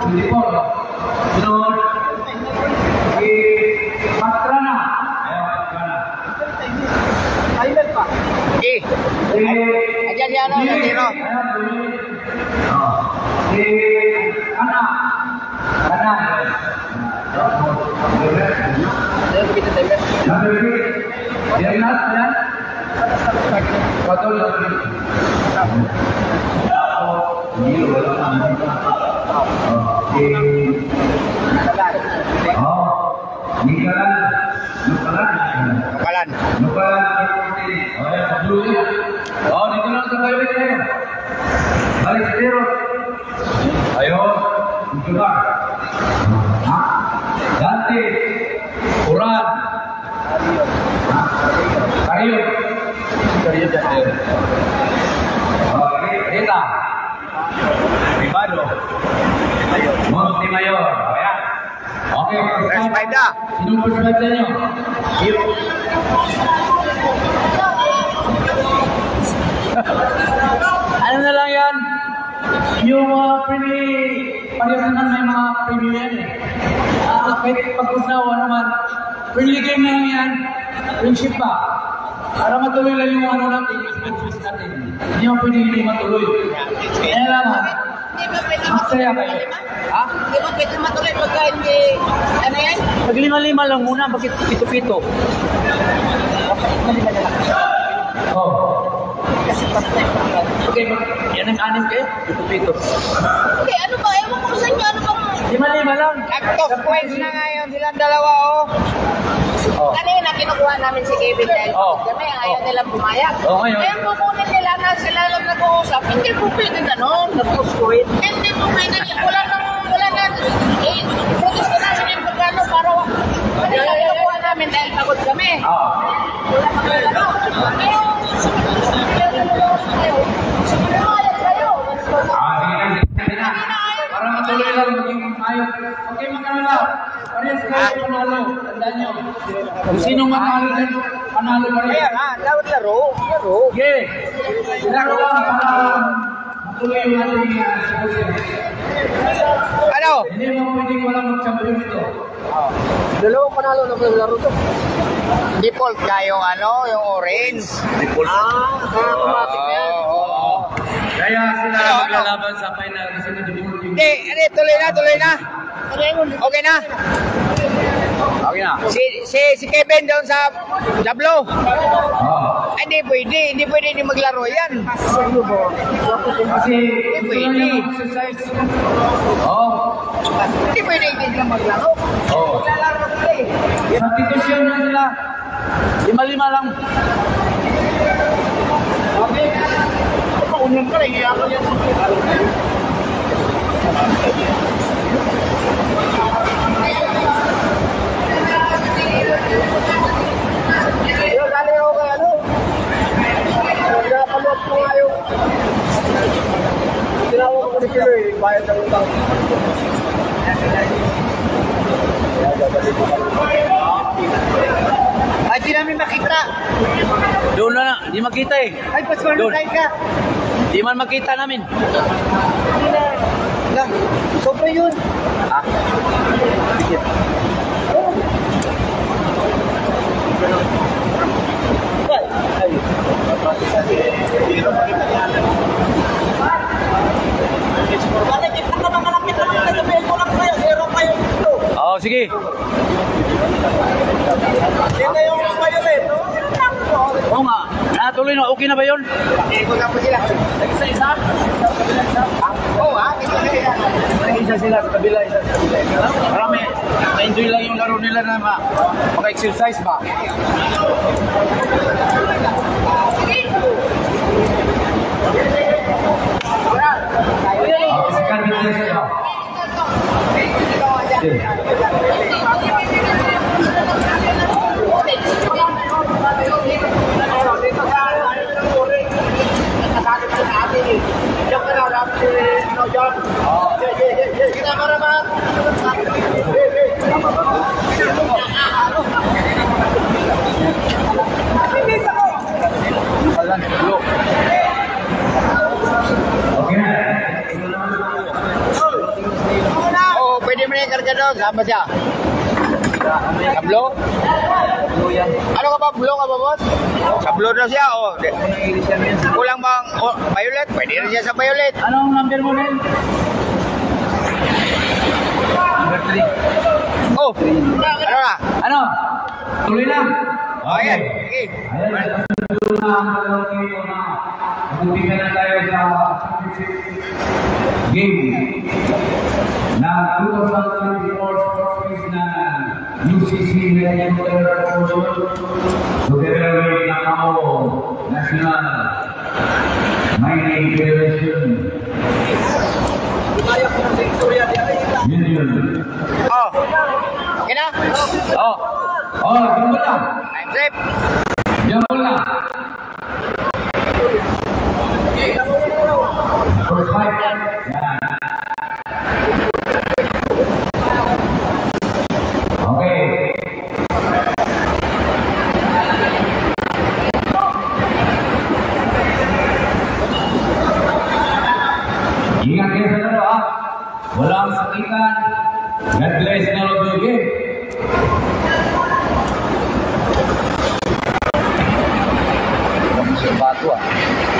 24. Sunod. Si Patrana. Ayan, Patrana. Island pa. Ayan yan o, Latino. Si Ana. Ana. Yang last ya. Betul. Oh, dito lang sa kayo dito. Balik zero. Ayo, coba. Dante, Quran, Kario, Dante. Oh, Rita, Ribado, Monte Mayor, ya. Oke, Respaida. Sino perspektifnya? Ano na lang yan? Yung parehas naman may mga preview yan eh. Kahit pag-usawa naman, friendly game na lang yan, friendship pa. Para matuloy lang yung ano natin, yung friendship natin. Hindi mo pwede hindi matuloy. Kaya naman, magsaya kayo. Ha? Hindi ba pwede matuloy pagka hindi, ano yan? Pag lima-lima lang muna, bakit pito-pito? Oh. Okay, yan ang anim kayo? Pito-pito. Okay, ano ba? Ewan ko sa inyo, ano bang... Lima-lima lang. Act of points na ngayon silang dalawa, oh. Kanina kinukuha namin si Kevin dahil kami ayaw nilang pumayag. Ngayon kukunin nila na sila lang nag-uusap. Hindi po pwede gano'n. Hindi po pwede. Wala na. Protest na namin yung pagkano para kanina kinukuha namin dahil pagod kami. Wala na kayo. Pero pumayag kayo. Para matuloy lang maging ayos. Okay, magkano parehas kayo panalo. Tandaan nyo. Kung sinong manalo din, panalo pa rin. Kaya nga, laro. Okay. Laro lang para matuloy yung ating Ano? hindi mo pwedeng walang mag-champion ito. Dalawang panalo na pala laro to. Default ka yung yung orange. Default. Automatic na yan. Kaya sila maglalaban sa final kasi na-default yung... Hindi, tuloy na. Okay na. Si Kevin doon sa Jablo. Hindi pwede hindi maglaro yan. Kasi ito lang yung exercise. Hindi pwede hindi maglaro. Maglalaro sila eh. Substitution na sila. Lima-lima lang. Okay. Paunan ka rin, iyakan yan. Ayun, dali ako kay ano. Pinapalot ko nga yung tinawag ko ni Kilo eh, bayad ng utang. Ay, di namin makita. Doon na, di makita eh. Ay, paswala tayo ka. Di man makita namin. Hindi na. Lang, sobra yun. Sige. Oh, sige. Oo nga. Tuloy na. Okay na ba yun? Ikot na po sila. Isa-isa? Oo, Isa sila sa kabila, isa sa kabila. Marami. Na-enjoy lang yung laro nila na maka-exercise ba? Una! Vlogger ka doon, saan ba siya? Sa Blue? Ano ka ba? Blue ka ba, boss? Sa Blue daw siya, oh. Kulang bang Violet? Pwede rin siya sa Violet. Anong number mo rin? Number 3. Oh, ano na? Ano? Tuloy lang. Oh, yan. Sige. Ayan, tuloy na ang dalawang game na mag-umpisa na tayo sa game na 2024 sports quiz na UCC Millennium Terror Promotion together with Nakao National Mining Federation Union. Oh. Yan na? Oh, jumbo lang. Time slip. Jumbo lang. First fight. Yan. Okay. Ingat kayo sa laro, ha? Walang sakitan. God bless na all of you. Bato, ah.